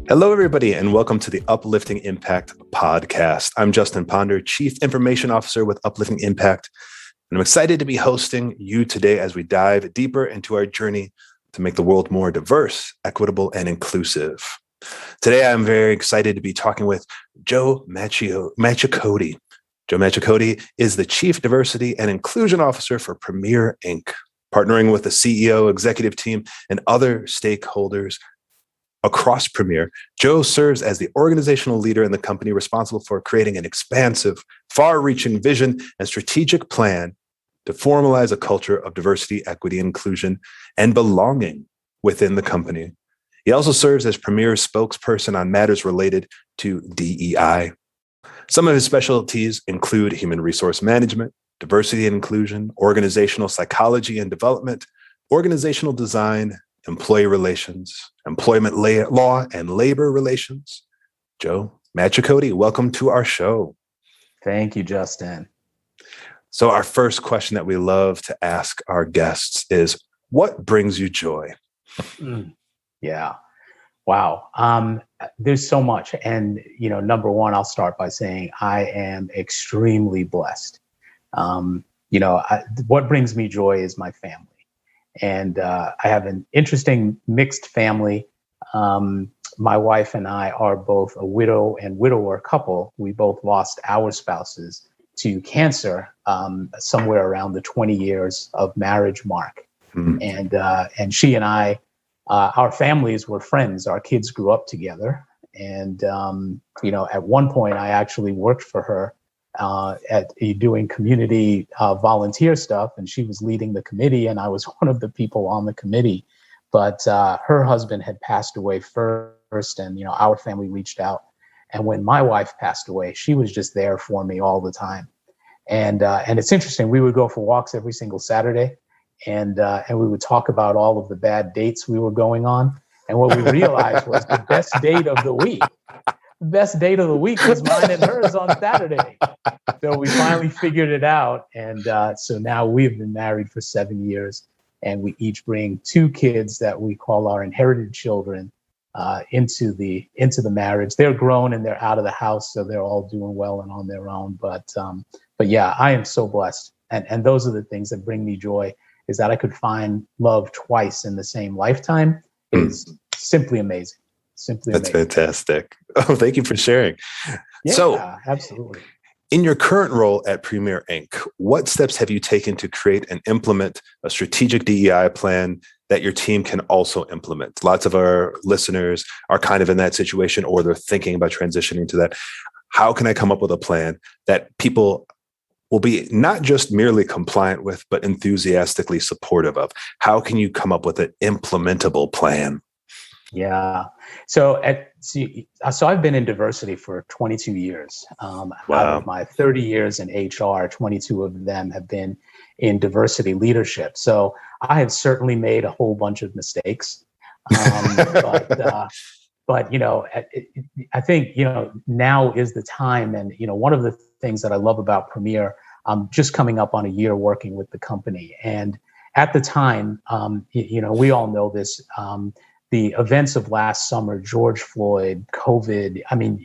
Hello, everybody, and welcome to the Uplifting Impact podcast. I'm Justin Ponder, Chief Information Officer with Uplifting Impact, and I'm excited to be hosting you today as we dive deeper into our journey to make the world more diverse, equitable, and inclusive. Today, I'm very excited to be talking with Joe Machicote. Joe Machicote is the Chief Diversity and Inclusion Officer for Premier Inc., partnering with the CEO, executive team, and other stakeholders across Premier. Joe serves as the organizational leader in the company, responsible for creating an expansive, far-reaching vision and strategic plan to formalize a culture of diversity, equity, inclusion, and belonging within the company. He also serves as Premier's spokesperson on matters related to DEI. Some of his specialties include human resource management, diversity and inclusion, organizational psychology and development, organizational design, employee relations, employment law, and labor relations. Joe Machicote, welcome to our show. Thank you, Justin. So our first question that we love to ask our guests is, what brings you joy? Yeah. Wow. There's so much. And, number one, I'll start by saying I am extremely blessed. What brings me joy is my family. And I have an interesting mixed family. My wife and I are both a widow and widower couple. We both lost our spouses to cancer somewhere around the 20 years of marriage mark. Mm-hmm. And she and I, our families were friends. Our kids grew up together. And, at one point, I actually worked for her doing community volunteer stuff, and she was leading the committee, and I was one of the people on the committee. But her husband had passed away first, and our family reached out. And when my wife passed away, she was just there for me all the time. And it's interesting. We would go for walks every single Saturday, and we would talk about all of the bad dates we were going on. And what we realized was the best date of the week. The best date of the week was mine and hers on Saturday. So we finally figured it out. And so now we've been married for 7 years, and we each bring 2 kids that we call our inherited children into the marriage. They're grown and they're out of the house, so they're all doing well and on their own. But yeah, I am so blessed. And those are the things that bring me joy, is that I could find love twice in the same lifetime is simply amazing. That's fantastic. Oh, thank you for sharing. Yeah, so, absolutely. In your current role at Premier Inc., what steps have you taken to create and implement a strategic DEI plan that your team can also implement? Lots of our listeners are kind of in that situation, or they're thinking about transitioning to that. How can I come up with a plan that people will be not just merely compliant with, but enthusiastically supportive of? How can you come up with an implementable plan? Yeah. So I've been in diversity for 22 years. Wow. Out of my 30 years in HR, 22 of them have been in diversity leadership. So I have certainly made a whole bunch of mistakes. But I think, now is the time. And, one of the things that I love about Premier, I'm just coming up on a year working with the company. And at the time, we all know this, the events of last summer, George Floyd, COVID, I mean,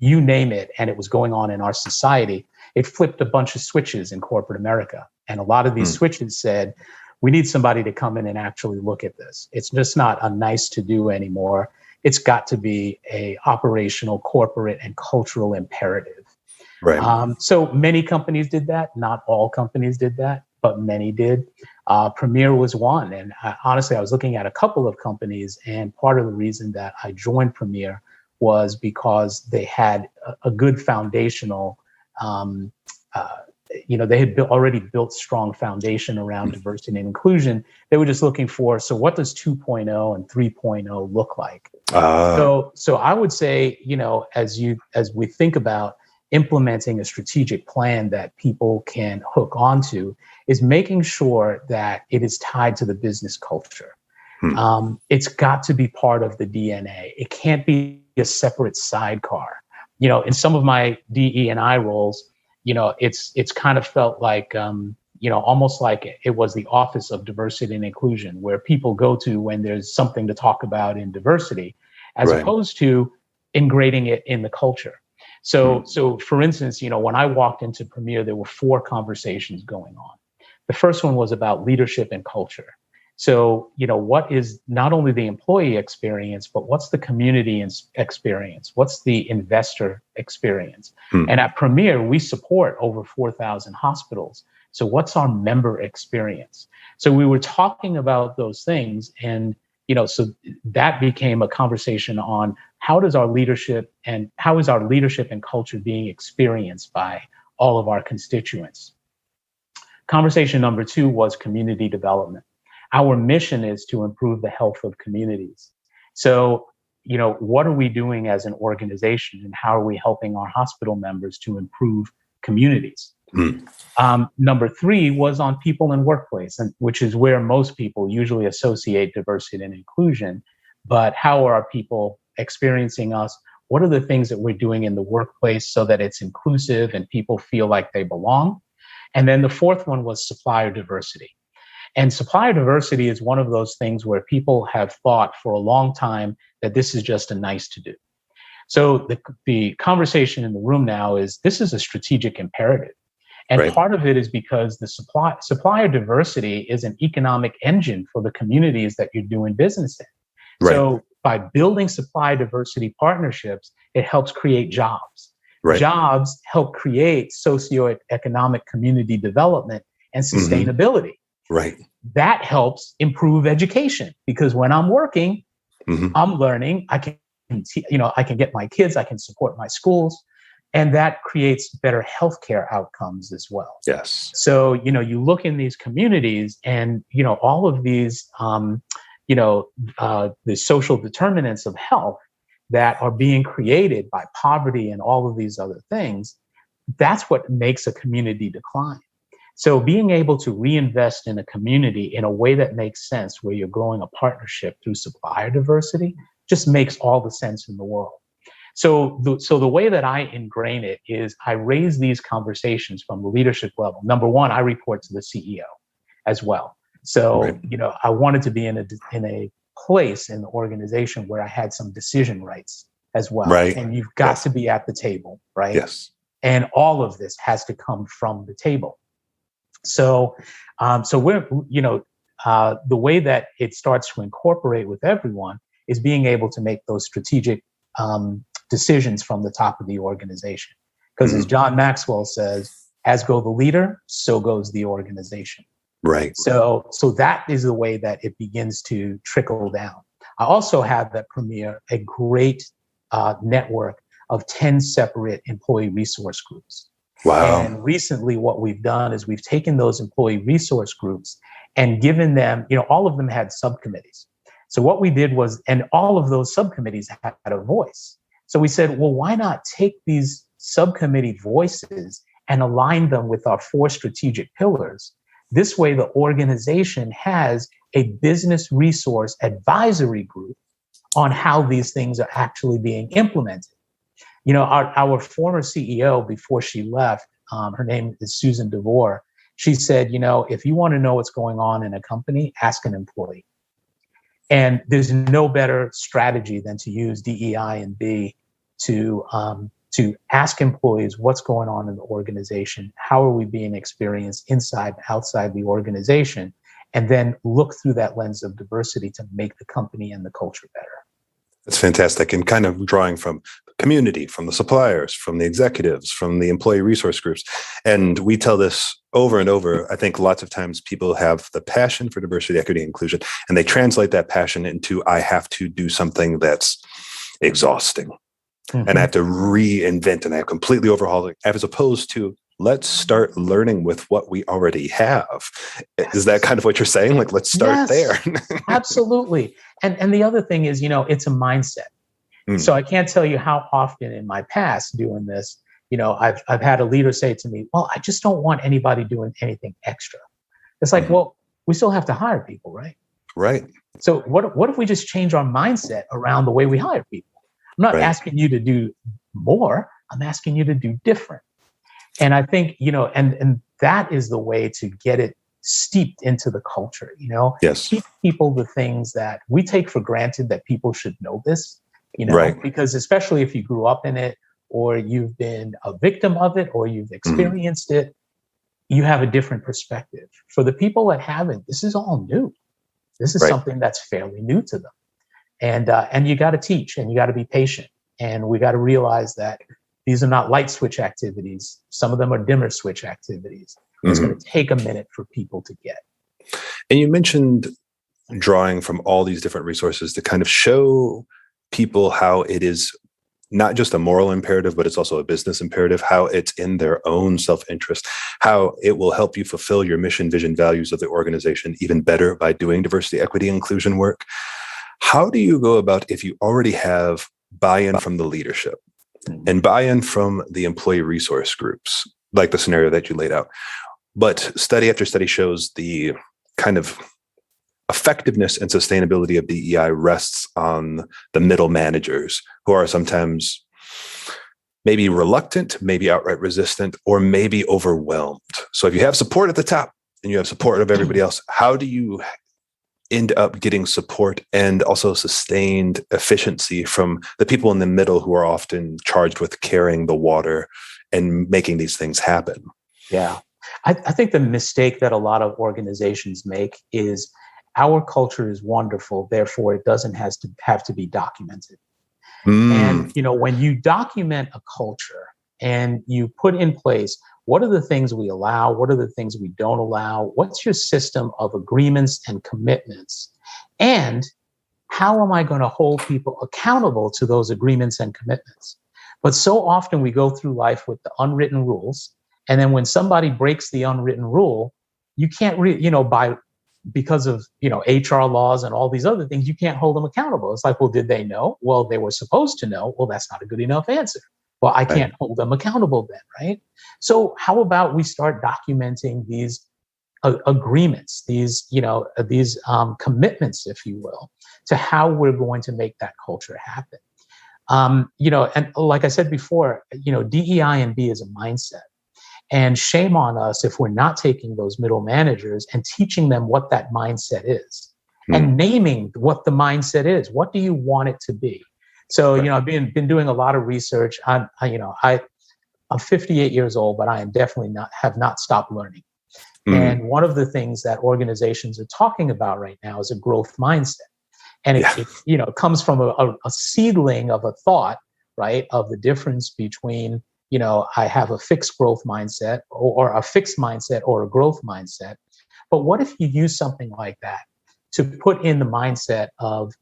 you name it, and it was going on in our society. It flipped a bunch of switches in corporate America. And a lot of these switches said, we need somebody to come in and actually look at this. It's just not a nice to do anymore. It's got to be a operational, corporate, and cultural imperative. Right. So many companies did that. Not all companies did that, but many did. Premier was one. And honestly, I was looking at a couple of companies, and part of the reason that I joined Premier was because they had a good foundational, they had already built strong foundation around diversity and inclusion. They were just looking for, so what does 2.0 and 3.0 look like? So I would say, as we think about implementing a strategic plan that people can hook onto, is making sure that it is tied to the business culture. It's got to be part of the DNA. It can't be a separate sidecar. In some of my DE&I roles, it's kind of felt like, almost like it was the Office of Diversity and Inclusion, where people go to when there's something to talk about in diversity. as opposed to ingraining it in the culture. So for instance, when I walked into Premier, there were 4 conversations going on. The first one was about leadership and culture. So, what is not only the employee experience, but what's the community experience? What's the investor experience? And at Premier, we support over 4,000 hospitals. So what's our member experience? So we were talking about those things, and so that became a conversation on how is our leadership and culture being experienced by all of our constituents. Conversation number 2 was community development. Our mission is to improve the health of communities. So, what are we doing as an organization, and how are we helping our hospital members to improve communities? Number 3 was on people and workplace, which is where most people usually associate diversity and inclusion. But how are our people experiencing us? What are the things that we're doing in the workplace so that it's inclusive and people feel like they belong? And then the 4th one was supplier diversity. And supplier diversity is one of those things where people have thought for a long time that this is just a nice to do. So the conversation in the room now is this is a strategic imperative. And part of it is because the supplier diversity is an economic engine for the communities that you're doing business in. So by building supply diversity partnerships, it helps create jobs. Jobs help create socioeconomic community development and sustainability. That helps improve education, because when I'm working, I'm learning, I can get my kids, I can support my schools, and that creates better healthcare outcomes as well. Yes. So, you look in these communities and, all of these, the social determinants of health that are being created by poverty and all of these other things, that's what makes a community decline. So being able to reinvest in a community in a way that makes sense, where you're growing a partnership through supplier diversity, just makes all the sense in the world. So the way that I ingrain it is I raise these conversations from the leadership level. Number 1, I report to the CEO as well. So, I wanted to be in a place in the organization where I had some decision rights as well. And you've got to be at the table, right? Yes. And all of this has to come from the table. So, we're, the way that it starts to incorporate with everyone is being able to make those strategic decisions from the top of the organization. Because as John Maxwell says, as go the leader, so goes the organization. So that is the way that it begins to trickle down. I also have at Premier a great network of 10 separate employee resource groups. And recently what we've done is we've taken those employee resource groups and given them, all of them had subcommittees. So what we did was, and all of those subcommittees had a voice. So we said, well, why not take these subcommittee voices and align them with our 4 strategic pillars? This way, the organization has a business resource advisory group on how these things are actually being implemented. Our former CEO, before she left, her name is Susan DeVore. She said, if you want to know what's going on in a company, ask an employee. And there's no better strategy than to use DEI and B to ask employees what's going on in the organization, how are we being experienced inside and outside the organization, and then look through that lens of diversity to make the company and the culture better. That's fantastic. And kind of drawing from the community, from the suppliers, from the executives, from the employee resource groups. And we tell this over and over. I think lots of times people have the passion for diversity, equity, and inclusion, and they translate that passion into, I have to do something that's exhausting. And I have to reinvent and I have completely overhaul it, as opposed to let's start learning with what we already have. Is that kind of what you're saying? Like, let's start there. Absolutely. And the other thing is, it's a mindset. So I can't tell you how often in my past doing this, I've had a leader say to me, well, I just don't want anybody doing anything extra. It's like, well, we still have to hire people, right? So what if we just change our mindset around the way we hire people? I'm not asking you to do more. I'm asking you to do different. And I think, and that is the way to get it steeped into the culture, Teach people the things that we take for granted that people should know this. Right. because especially if you grew up in it or you've been a victim of it or you've Mhm. experienced it, you have a different perspective. For the people that haven't, this is all new. This is Right. something that's fairly new to them. And you got to teach and you got to be patient. And we got to realize that these are not light switch activities. Some of them are dimmer switch activities. It's going Mhm. to take a minute for people to get. And you mentioned drawing from all these different resources to kind of show people how it is not just a moral imperative, but it's also a business imperative, how it's in their own self-interest, how it will help you fulfill your mission, vision, values of the organization even better by doing diversity, equity, inclusion work. How do you go about if you already have buy-in from the leadership and buy-in from the employee resource groups, like the scenario that you laid out? But study after study shows the kind of effectiveness and sustainability of DEI rests on the middle managers who are sometimes maybe reluctant, maybe outright resistant, or maybe overwhelmed. So if you have support at the top and you have support of everybody else, how do you end up getting support and also sustained efficiency from the people in the middle who are often charged with carrying the water and making these things happen? Yeah. I think the mistake that a lot of organizations make is our culture is wonderful, therefore it doesn't have to be documented. And, when you document a culture and you put in place, what are the things we allow? What are the things we don't allow? What's your system of agreements and commitments? And how am I going to hold people accountable to those agreements and commitments? But so often we go through life with the unwritten rules. And then when somebody breaks the unwritten rule, you can't because of HR laws and all these other things, you can't hold them accountable. It's like, well, did they know? Well, they were supposed to know. Well, that's not a good enough answer. Well, I can't hold them accountable then, right? So how about we start documenting these agreements, these commitments, if you will, to how we're going to make that culture happen. And like I said before, DEI and B is a mindset. And shame on us if we're not taking those middle managers and teaching them what that mindset is and naming what the mindset is. What do you want it to be? So, I've been doing a lot of research. I'm 58 years old, but I am definitely have not stopped learning. And one of the things that organizations are talking about right now is a growth mindset. And it comes from a seedling of a thought, right, of the difference between I have a fixed growth mindset or a fixed mindset or a growth mindset. But what if you use something like that to put in the mindset of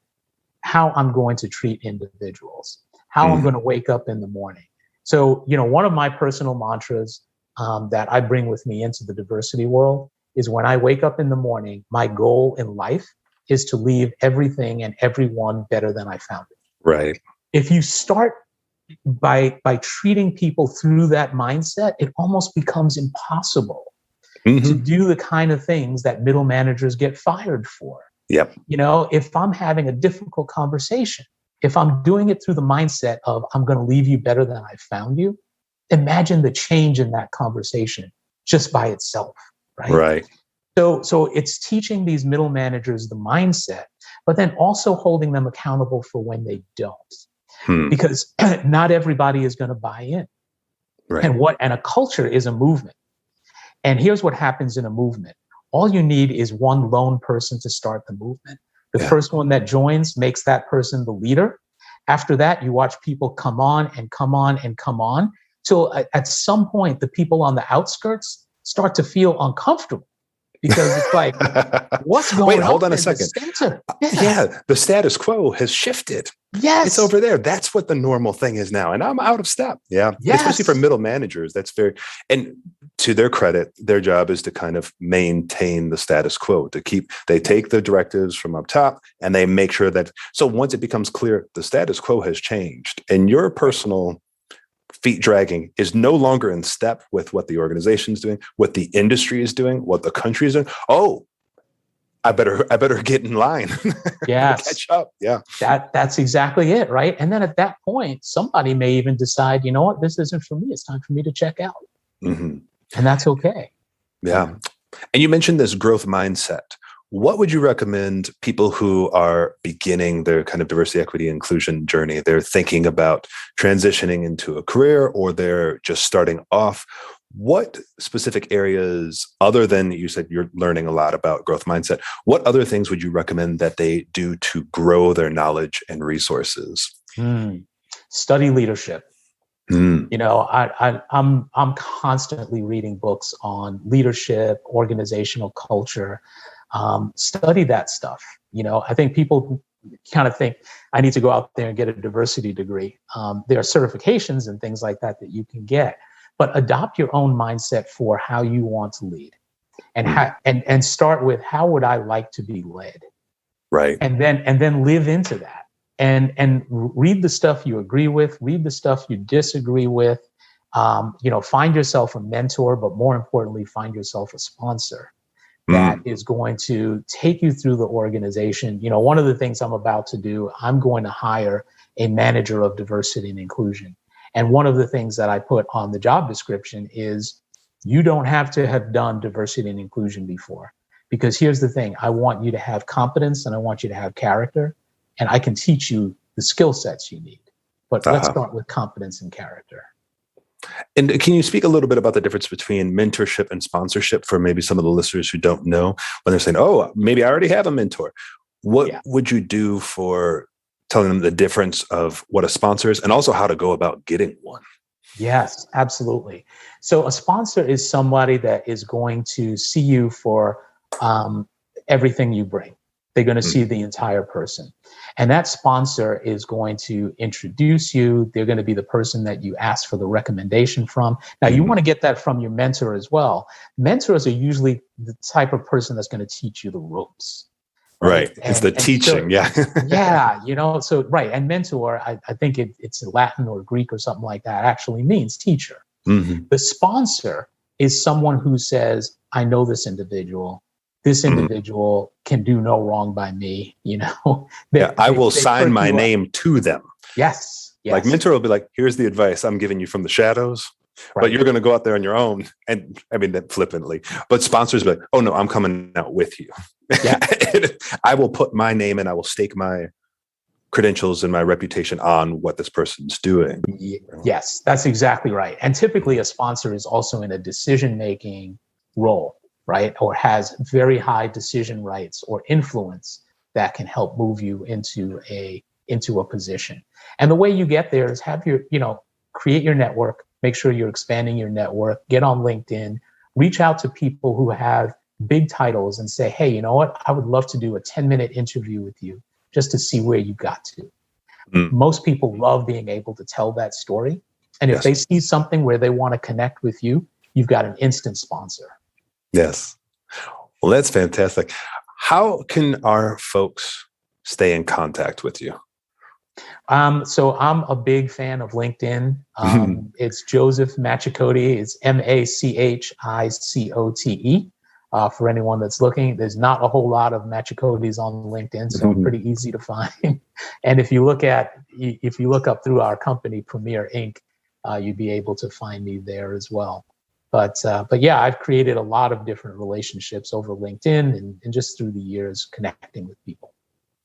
how I'm going to treat individuals, how I'm going to wake up in the morning? So, one of my personal mantras that I bring with me into the diversity world is when I wake up in the morning, my goal in life is to leave everything and everyone better than I found it. Right. If you start by treating people through that mindset, it almost becomes impossible to do the kind of things that middle managers get fired for. Yep. If I'm having a difficult conversation, if I'm doing it through the mindset of I'm going to leave you better than I found you, imagine the change in that conversation just by itself, right? Right. So it's teaching these middle managers the mindset, but then also holding them accountable for when they don't. Because not everybody is going to buy in. Right. And a culture is a movement. And here's what happens in a movement. All you need is one lone person to start the movement. The first one that joins makes that person the leader. After that, you watch people come on and come on and come on. So at some point, the people on the outskirts start to feel uncomfortable. Because it's like, what's going on? Wait, hold on a second. The status quo has shifted. Yes. It's over there. That's what the normal thing is now. And I'm out of step. Yeah. Yes. Especially for middle managers. And to their credit, their job is to kind of maintain the status quo, they take the directives from up top and they make sure that, so once it becomes clear the status quo has changed and your personal feet dragging is no longer in step with what the organization is doing, what the industry is doing, what the country is doing. Oh, I better get in line. Yes. Catch up. Yeah. That's exactly it. Right. And then at that point, somebody may even decide, you know what, this isn't for me. It's time for me to check out. And that's okay. Yeah. And you mentioned this growth mindset. What would you recommend people who are beginning their kind of diversity, equity, inclusion journey? They're thinking about transitioning into a career, or they're just starting off. What specific areas, other than you said you're learning a lot about growth mindset, what other things would you recommend that they do to grow their knowledge and resources? Study leadership. Mm. You know, I'm constantly reading books on leadership, organizational culture. Study that stuff. You know, I think people kind of think I need to go out there and get a diversity degree. There are certifications and things like that you can get, but adopt your own mindset for how you want to lead, and start with, how would I like to be led? Right. And then live into that. And read the stuff you agree with, read the stuff you disagree with. Find yourself a mentor, but more importantly, find yourself a sponsor that is going to take you through the organization. You know, one of the things I'm about to do, I'm going to hire a manager of diversity and inclusion. And one of the things that I put on the job description is, you don't have to have done diversity and inclusion before. Because here's the thing, I want you to have competence and I want you to have character. And I can teach you the skill sets you need. But let's start with competence and character. And can you speak a little bit about the difference between mentorship and sponsorship for maybe some of the listeners who don't know, when they're saying, oh, maybe I already have a mentor? What would you do for telling them the difference of what a sponsor is, and also how to go about getting one? Yes, absolutely. So a sponsor is somebody that is going to see you for everything you bring. They're going to see the entire person. And that sponsor is going to introduce you. They're going to be the person that you ask for the recommendation from. Now, you want to get that from your mentor as well. Mentors are usually the type of person that's going to teach you the ropes. Right. It's the teaching. Yeah. You know, so, right. And mentor, I think it's Latin or Greek or something like that, actually means teacher. Mm-hmm. The sponsor is someone who says, I know this individual. This individual can do no wrong by me, you know. I will sign my name to them. Yes. Like mentor will be like, here's the advice I'm giving you from the shadows, but you're going to go out there on your own. And I mean that flippantly, but sponsors be like, oh no, I'm coming out with you. Yeah. I will put my name and I will stake my credentials and my reputation on what this person's doing. Yes, that's exactly right. And typically a sponsor is also in a decision-making role, right? Or has very high decision rights or influence that can help move you into a position. And the way you get there is have create your network, make sure you're expanding your network, get on LinkedIn, reach out to people who have big titles and say, hey, you know what? I would love to do a 10-minute interview with you just to see where you got to. Most people love being able to tell that story. And if they see something where they want to connect with you, you've got an instant sponsor. Yes. Well, that's fantastic. How can our folks stay in contact with you? So I'm a big fan of LinkedIn. It's Joseph Machicote. It's Machicote. For anyone that's looking, there's not a whole lot of Machicotes on LinkedIn, so I'm pretty easy to find. And if you look up through our company, Premier Inc., you'd be able to find me there as well. But yeah, I've created a lot of different relationships over LinkedIn and just through the years connecting with people.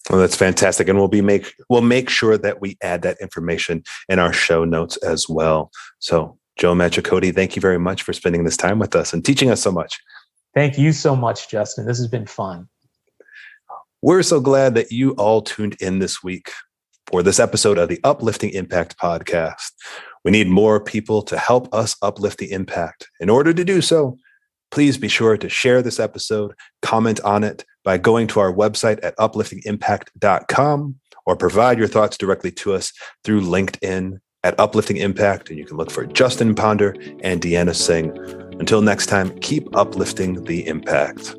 Well, that's fantastic. And we'll make sure that we add that information in our show notes as well. So Joe Machicote, thank you very much for spending this time with us and teaching us so much. Thank you so much, Justin. This has been fun. We're so glad that you all tuned in this week for this episode of the Uplifting Impact podcast. We need more people to help us uplift the impact. In order to do so, please be sure to share this episode, comment on it by going to our website at upliftingimpact.com, or provide your thoughts directly to us through LinkedIn at Uplifting Impact. And you can look for Justin Ponder and Deanna Singh. Until next time, keep uplifting the impact.